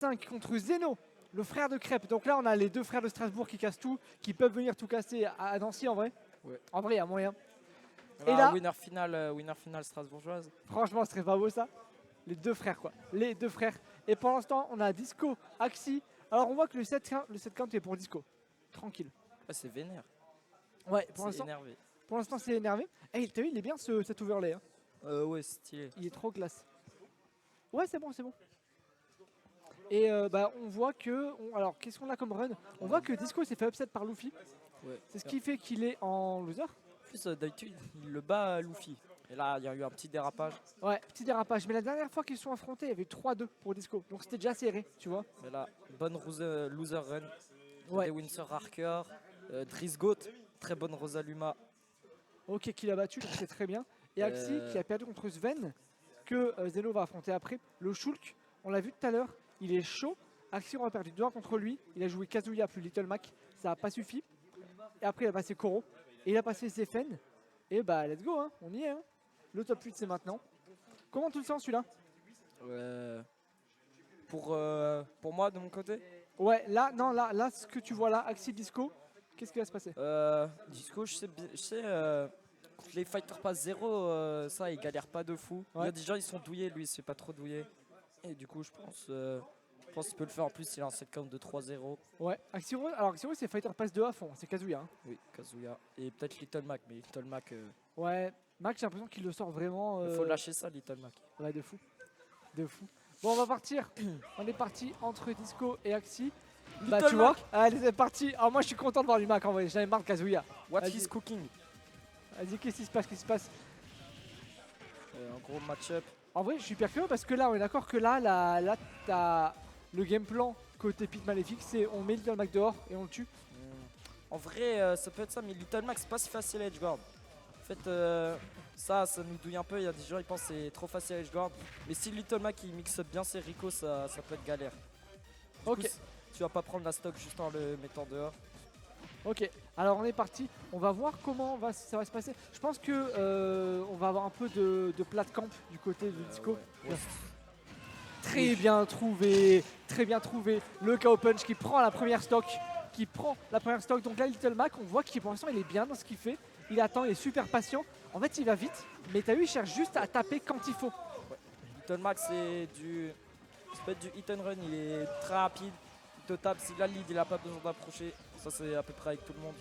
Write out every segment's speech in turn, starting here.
5 contre Zeno, le frère de Crêpe. Donc là, on a les deux frères de Strasbourg qui cassent tout, qui peuvent venir tout casser à Nancy en vrai. Ouais. En vrai, il y a moyen. Et là, winner final strasbourgeoise. Franchement, ce serait pas beau ça. Les deux frères quoi. Les deux frères. Et pour l'instant, on a Disco, Axi. Alors on voit que le 7 count est pour Disco. Tranquille. Ah, c'est vénère. Ouais, C'est énervé. pour l'instant, c'est énervé. Hey, t'as vu, il est bien cet overlay. Hein. Ouais, stylé. Il est trop classe. Ouais, c'est bon, c'est bon. Et bah, on voit que. Alors, qu'est-ce qu'on a comme run? On voit que Disco s'est fait upset par Luffy. Ouais. C'est ce qui fait qu'il est en loser. En plus, d'habitude, il le bat Luffy. Et là, il y a eu un petit dérapage. Ouais, petit dérapage. Mais la dernière fois qu'ils se sont affrontés, il y avait 3-2 pour Disco. Donc c'était déjà serré, tu vois. Mais là, bonne loser run. Ouais. Des Windsor Harker, Drisgoat, très bonne Rosaluma. Ok, qui l'a battu, donc c'est très bien. Et Axi qui a perdu contre Sven, que Zeno va affronter après. Le Shulk, on l'a vu tout à l'heure, il est chaud. Axi, on a perdu 2 contre lui. Il a joué Kazuya plus Little Mac, ça n'a pas suffi. Et après, il a passé Koro. Et il a passé Zefen. Et bah, let's go, hein, on y est. Hein. Le top 8, c'est maintenant. Comment tu le sens celui-là? Pour moi, de mon côté, Ouais, là, non, là, ce que tu vois là, Axi Disco, qu'est-ce qui va se passer? Disco, je sais contre les Fighter Pass 0, ça, il galère pas de fou. Ouais. Il y a des gens, ils sont douillés, lui, il se fait pas trop douiller. Et du coup, je pense qu'il peut le faire en plus, il a un set count de 3-0. Ouais, Axiro, alors Axiro, c'est Fighter Pass 2 à fond, c'est Kazuya. Hein. Oui, Kazuya. Et peut-être Little Mac, mais Little Mac, Ouais, Mac, j'ai l'impression qu'il le sort vraiment. il faut lâcher ça, Little Mac. Ouais, de fou. De fou. Bon, on va partir. On est parti entre Disco et Axi. Bah, Little tu vois, Mac. allez, c'est parti. Alors, moi, je suis content de voir du Mac en vrai. J'en ai marre de Kazuya. What Vas-y. is cooking? Vas-y, qu'est-ce qui se passe? Qu'est-ce qui se passe? Un gros match-up. En vrai, je suis hyper curieux parce que là, on est d'accord que là, t'as le game plan côté Pit Maléfique, c'est on met Little Mac dehors et on le tue. En vrai, ça peut être ça, mais Little Mac, c'est pas si facile à edgeguard. En fait, ça nous douille un peu. Il y a des gens qui pensent que c'est trop facile à edgeguard. Mais si Little Mac il mixe bien ses Rico, ça peut être galère. Du Ok. coup, tu vas pas prendre la stock juste en le mettant dehors. Ok, alors on est parti. On va voir comment ça va se passer. Je pense que on va avoir un peu de plat de camp du côté de Disco. Ouais. Très bien trouvé, très bien trouvé. Le KO Punch qui prend la première stock. Donc là, Little Mac, on voit qu'il pour l'instant il est bien dans ce qu'il fait. Il attend, il est super patient. En fait, il va vite, mais t'as vu, il cherche juste à taper quand il faut. Little Mac, ça peut être du hit and run. Il est très rapide. Il te tape. S'il a le lead, il a pas besoin d'approcher. Ça, c'est à peu près avec tout le monde.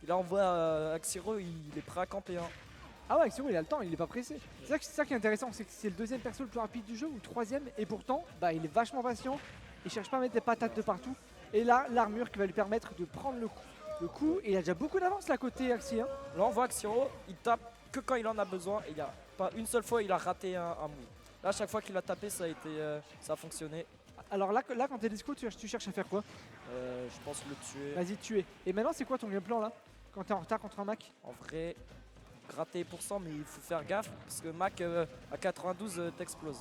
Et là, on voit Axiro, il est prêt à camper. Hein. Ah ouais, Axiro, il a le temps, il est pas pressé. C'est ça qui est intéressant, c'est que c'est le deuxième perso le plus rapide du jeu ou le troisième, et pourtant, bah, il est vachement patient. Il cherche pas à mettre des patates de partout. Et là, l'armure qui va lui permettre de prendre le coup. Et il a déjà beaucoup d'avance là côté Axi. Hein. Là, on voit Axiro, il tape que quand il en a besoin. Et il y a pas une seule fois, il a raté un move. Là, à chaque fois qu'il a tapé, ça a fonctionné. Alors là quand t'es disco, tu cherches à faire quoi? Je pense le tuer. Vas-y, tuer. Et maintenant, c'est quoi ton game plan là? Quand t'es en retard contre un Mac? En vrai, gratter %, mais il faut faire gaffe. Parce que Mac, à 92, t'explose.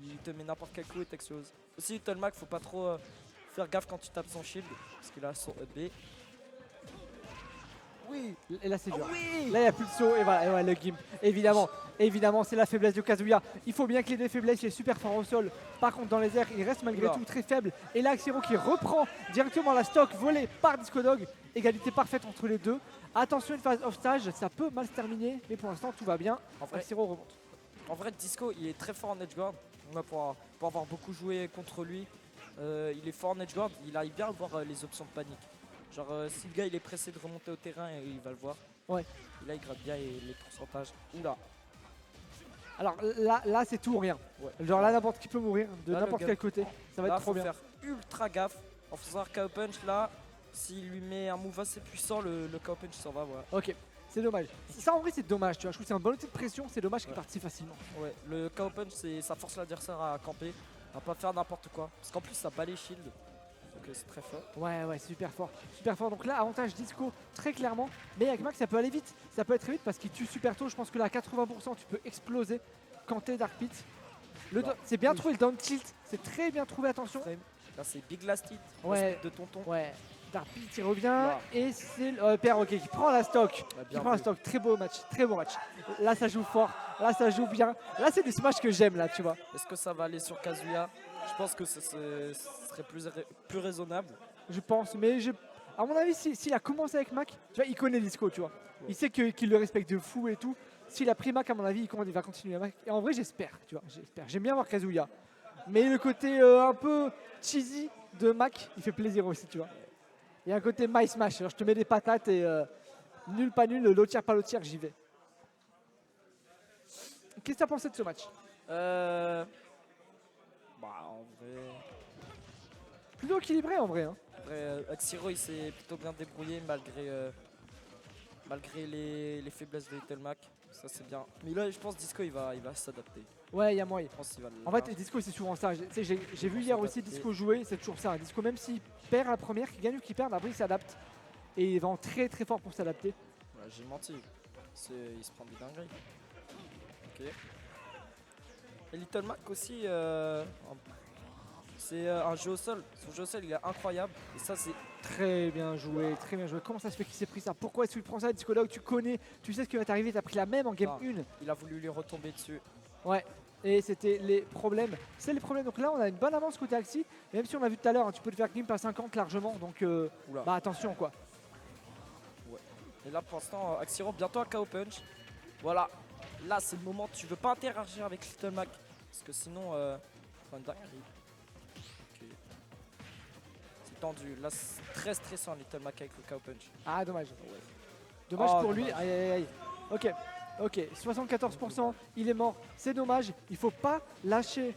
Il te met n'importe quel coup et t'explose. Aussi, Little Mac, faut pas trop faire gaffe quand tu tapes son shield. Parce qu'il a son EB. Oui. Et là, c'est dur. Oui. Là, il n'y a plus de saut. Et voilà, le gimp. Évidemment, c'est la faiblesse de Kazuya. Il faut bien qu'il ait des faiblesses. Il est super fort au sol. Par contre, dans les airs, il reste malgré tout très faible. Et là, Axiro qui reprend directement la stock volée par Disco Dog. Égalité parfaite entre les deux. Attention, une phase off-stage. Ça peut mal se terminer. Mais pour l'instant, tout va bien. En vrai, Axiro remonte. En vrai, Disco, il est très fort en edgeguard. Pour avoir beaucoup joué contre lui, il est fort en edgeguard. Il arrive bien à voir les options de panique. Genre, si le gars il est pressé de remonter au terrain, il va le voir. Ouais. Et là, il gratte bien les pourcentages. Oula. Alors là c'est tout ou rien. Ouais. Genre là, n'importe qui peut mourir de Là, n'importe le quel côté. Ça va Là, être trop faut bien. faire ultra gaffe. En faisant un KO punch, là, s'il lui met un move assez puissant, le KO punch s'en va. Voilà. Ok, c'est dommage. Ça en vrai c'est dommage, tu vois. Je trouve que c'est un bon outil de pression, c'est dommage qu'il parte si facilement. Ouais, le KO punch, ça force l'adversaire à camper, à pas faire n'importe quoi. Parce qu'en plus, ça bat les shields. Donc c'est très fort. Ouais, super fort. Super fort. Donc là, avantage Disco, très clairement. Mais avec Max, ça peut aller vite. Ça peut être très vite parce qu'il tue super tôt. Je pense que là, à 80%, tu peux exploser quand t'es Dark Pit. C'est bien trouvé le down tilt. C'est très bien trouvé, attention. Là, c'est Big Last Hit. Ouais. De tonton. Ouais. Dark Pit, il revient. Là. Et c'est le père, ok, qui prend la stock. Ouais, Qui prend la stock. Très beau match. Très beau match. Là, ça joue fort. Là, ça joue bien. Là, c'est du smash que j'aime, là, tu vois. Est-ce que ça va aller sur Kazuya? Je pense que ce serait plus raisonnable. Je pense, mais à mon avis, s'il a commencé avec Mac, tu vois, il connaît Disco, tu vois. Il sait qu'il le respecte de fou et tout. S'il a pris Mac, à mon avis, il va continuer à Mac. Et en vrai, j'espère, tu vois, j'espère. J'aime bien voir Kazuya. Mais le côté un peu cheesy de Mac, il fait plaisir aussi, tu vois. Il y a un côté My Smash. Alors, je te mets des patates et nul, pas nul, l'autre tiers, pas l'autre tiers, j'y vais. Qu'est-ce que tu as pensé de ce match? En vrai. Plutôt équilibré en vrai. Hein. Après, Axiro il s'est plutôt bien débrouillé malgré les faiblesses de Little Mac. Ça c'est bien. Mais là je pense Disco il va s'adapter. Ouais, il y a moyen. Je pense qu'il va En fait, Disco c'est souvent ça. J'ai vu hier aussi Disco jouer, c'est toujours ça. Disco, même s'il perd la première, qu'il gagne ou qu'il perd, après il s'adapte. Et il va en très très fort pour s'adapter. Ouais, j'ai menti. Il se prend des dingueries. Ok. Et Little Mac aussi, c'est un jeu au sol. Son jeu au sol il est incroyable. Et ça c'est très bien joué, très bien joué. Comment ça se fait qu'il s'est pris ça? Pourquoi est-ce qu'il prend ça Disco là où tu connais, tu sais ce qui va t'arriver, t'as pris la même en game 1. Il a voulu lui retomber dessus. Ouais. Et c'était les problèmes. C'est les problèmes. Donc là, on a une bonne avance côté Axi. Même si on a vu tout à l'heure, hein, tu peux te faire gimp à 50 largement. Donc, bah attention quoi. Ouais. Et là, pour l'instant, Axiro bientôt à KO Punch. Voilà. Là, c'est le moment. Tu veux pas interagir avec Little Mac. Parce que sinon, une dinguerie. Ok. C'est tendu. Là, c'est très stressant Little Mac avec le KO Punch. Ah, dommage. Ouais. Dommage pour lui. Dommage. Aïe, aïe, aïe. Ok. Ok, 74%, il est mort, c'est dommage. Il faut pas lâcher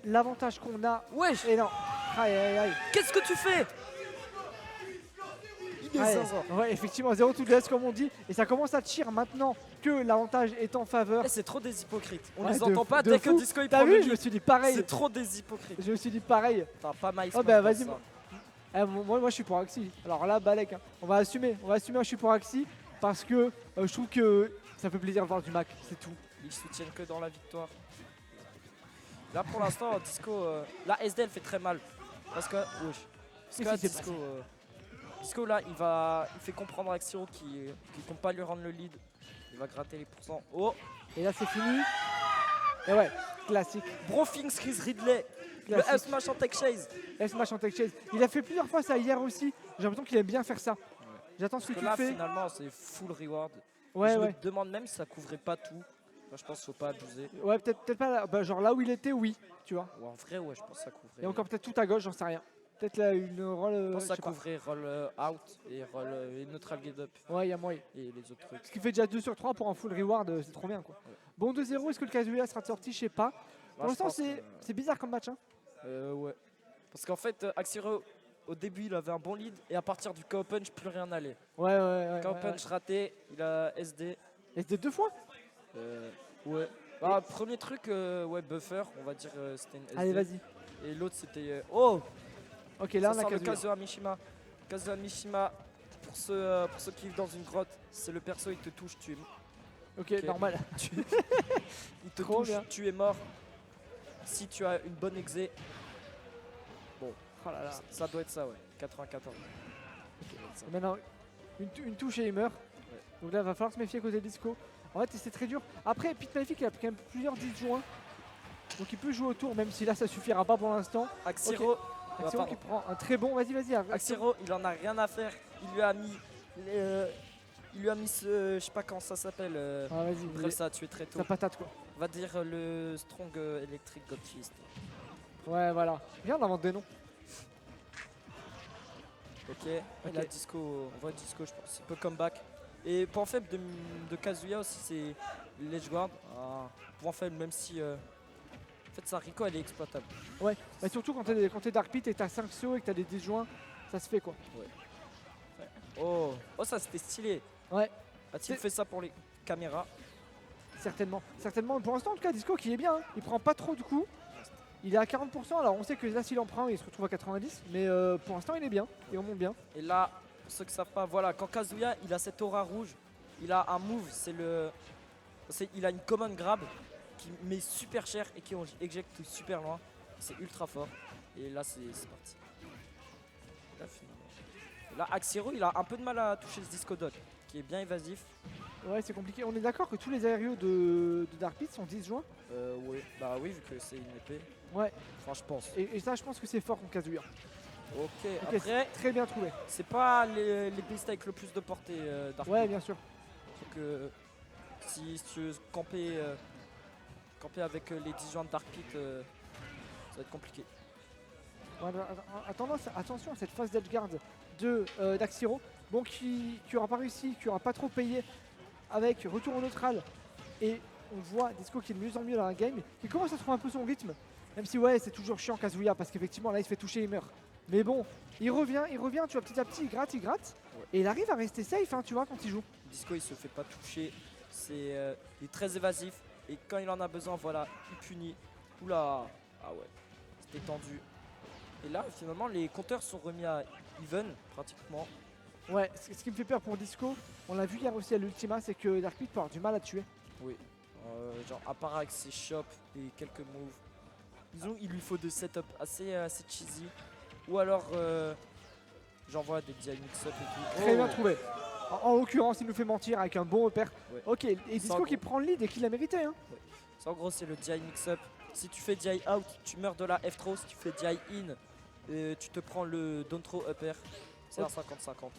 l'avantage qu'on a. Wesh. Et non. Aïe, aïe, aïe. Qu'est-ce que tu fais? Il est Aïe. zinzin. Ouais, effectivement, 0 to death comme on dit. Et ça commence à cheer maintenant que l'avantage est en faveur. C'est trop des hypocrites. On Ouais, les entend pas de dès fou. que Disco il T'as prend le vu, je me lead. suis dit pareil. C'est trop des hypocrites. Je me suis dit pareil. Enfin, pas Miles. Oh bah Morales, vas-y. ça. Moi je suis pour Axi. Alors là, Balek, hein. On va assumer, je suis pour Axi. Parce que je trouve que ça fait plaisir de voir du Mac, c'est tout. Ils soutiennent que dans la victoire. Là pour l'instant, Disco. Là, SD elle fait très mal. Parce que. Wesh. Parce que Qu'est-ce qui s'est Disco là, il fait comprendre à Axiro qu'il compte pas lui rendre le lead. Il va gratter les pourcents. Oh! Et là c'est fini. Et ouais, classique. Brofing Chris Ridley. Le Classique. F-Smash en Tech Chase. S-Smash en Tech Chase. Il a fait plusieurs fois ça hier aussi. J'ai l'impression qu'il aime bien faire ça. J'attends ce que Parce tu que là, fais. finalement, c'est full reward. Ouais, je ouais. me demande même si ça couvrait pas tout. Moi, je pense qu'il faut pas abuser. Ouais, peut-être pas là. Bah, genre là où il était, oui, tu vois. Ou en vrai, ouais, je pense que ça couvrait. Et encore peut-être tout à gauche, j'en sais rien. Peut-être là une roll. Je pense que je ça sais pas. couvrait roll out et roll et neutral get up Ouais, il y a moyen. et les autres trucs. Ce qui fait déjà 2 sur 3 pour un full reward, c'est trop bien quoi. Ouais. Bon 2-0, est-ce que le Kazuya sera sorti? Je sais pas. Pour Moi, je l'instant, pense c'est bizarre comme match. Hein. ouais. Parce qu'en fait, Axiro, au début, il avait un bon lead et à partir du KO punch, plus rien n'allait. Ouais. KO punch raté, il a SD. Et c'était 2 fois. Ouais. Bah, premier truc, ouais, buffer, on va dire, c'était une SD. Allez, vas-y. Et l'autre, c'était. Oh! Ok, là Ça on a sent le Kazuya. Kazuha Mishima. Kazuha Mishima, pour ceux qui vivent dans une grotte, c'est le perso, il te touche, tu es Ok, Ok. normal. il te Trop touche, bien. tu es mort. Si tu as une bonne exé, Oh là là. ça doit être ça, ouais. 94. Et maintenant, une touche et il meurt. Donc là, il va falloir se méfier côté disco. En fait, c'est très dur. Après, Pete Magnifique, il a quand même plusieurs disjoints. Donc il peut jouer autour, même si là, ça suffira pas pour l'instant. Axiro, Axiro qui prend un très bon. Vas-y. Axiro, il en a rien à faire. Il lui a mis ce, je sais pas comment ça s'appelle. Ah, vas-y. Bref, ça a tué très tôt. Sa patate quoi. On va dire le Strong Electric God Fist. Ouais, voilà. Viens, on invente des noms. Ok. Et là, Disco, on voit Disco, je pense. Il peut comeback. Et point faible de Kazuya aussi, c'est l'edge guard. Point faible, même si. En fait, sa Rico, elle est exploitable. Ouais, mais surtout quand t'es Dark Pit et que t'as 5 CO et que t'as des disjoints, ça se fait quoi. Oh, ça c'était stylé. Ouais, A-t-il fait ça pour les caméras? certainement. Certainement. Pour l'instant, en tout cas, Disco qui est bien. Hein. Il prend pas trop de coups. Il est à 40%. Alors on sait que là, s'il en prend, il se retrouve à 90. Mais pour l'instant, il est bien. Il remonte bien. Et là, pour ceux qui savent pas, voilà, quand Kazuya il a cette aura rouge, il a un move, il a une common grab qui met super cher et qui éjecte super loin. C'est ultra fort. Et là, c'est parti. Là, finalement. Là, Axiro, il a un peu de mal à toucher ce disco dot, qui est bien évasif. Ouais, c'est compliqué. On est d'accord que tous les aériaux de Dark Pit sont disjoints. Oui, bah oui, vu que c'est une épée. Ouais. Enfin, je pense. Et ça, je pense que c'est fort contre Kazuya. Ok, Ok, après, très bien trouvé. c'est pas les beasts avec le plus de portée Dark Ouais, Pit. bien sûr. Donc, si tu veux camper avec les disjoints de Dark Pit, ça va être compliqué. Attention à cette phase d'edgeguard de d'Axiro. Bon, qui aura pas réussi, qui aura pas trop payé avec retour au neutral. Et on voit Disco qui est de mieux en mieux dans la game, qui commence à trouver un peu son rythme. Même si ouais, c'est toujours chiant Kazuya parce qu'effectivement là il se fait toucher, il meurt. Mais bon, il revient, tu vois, petit à petit, il gratte. Ouais. Et il arrive à rester safe, hein, tu vois, quand il joue. Disco il se fait pas toucher, il est très évasif et quand il en a besoin, voilà, il punit. Oula, ah ouais, c'était tendu. Et là finalement les compteurs sont remis à even pratiquement. Ouais, ce qui me fait peur pour Disco, on l'a vu hier aussi à l'Ultima, c'est que Dark Pit peut avoir du mal à tuer. Oui, genre à part avec ses chops et quelques moves. Disons il lui faut des setups assez cheesy. Ou alors j'envoie des DI mix-up et tout. Très bien trouvé. En l'occurrence, il nous fait mentir avec un bon repère. Ouais. Ok, et Disco qui prend le lead et qui l'a mérité. Hein. Ça, en gros, c'est le DI mix-up. Si tu fais DI out, tu meurs de la F-throw. Si tu fais DI in, tu te prends le down throw upper. C'est un 50-50.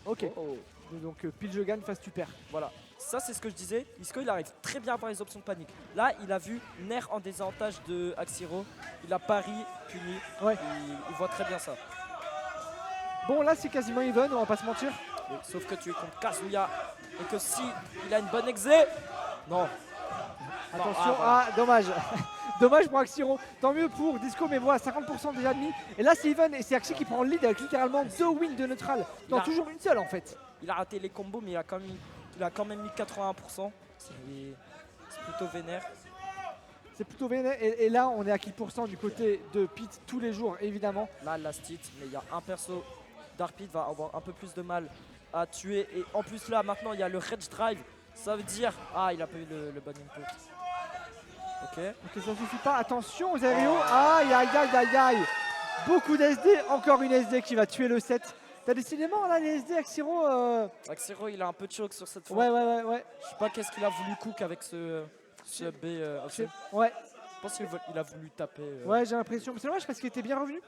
Ok, Oh. donc pile je gagne, face tu perds. Voilà, ça c'est ce que je disais. Isco il arrive très bien à avoir les options de panique. Là, il a vu Nair en désavantage de Axiro. Il a pari, puni. Ouais. Il voit très bien ça. Bon, là c'est quasiment even, on va pas se mentir. Oui, sauf que tu es contre Kazuya et que si il a une bonne exé. Non. Attention, voilà. dommage. Dommage pour Axiro. Tant mieux pour Disco, mais voilà, 50% déjà admis. Et là c'est even et c'est Axi qui prend le lead avec littéralement 2 wins de neutral. Non, toujours une seule en fait. Il a raté les combos, mais il a quand même mis 81%. C'est plutôt vénère. C'est plutôt vénère. Et là, on est à qui % du côté de Pit tous les jours, évidemment. Là, last hit, mais il y a un perso. Dark Pit va avoir un peu plus de mal à tuer. Et en plus, là, maintenant, il y a le Rage Drive. Ça veut dire. Ah, il a pas eu le bon input. Ok. Ok, ça suffit pas. Attention aux aériaux. Aïe, aïe, aïe, aïe, aïe. Beaucoup d'SD. Encore une SD qui va tuer le set. T'as décidément là les SD Axiro. Axiro, il a un peu de choc sur cette fois. Ouais. Je sais pas qu'est-ce qu'il a voulu cook avec ce B option. Ouais. Je pense qu'il a voulu taper. Ouais, j'ai l'impression. C'est dommage parce qu'il était bien revenu.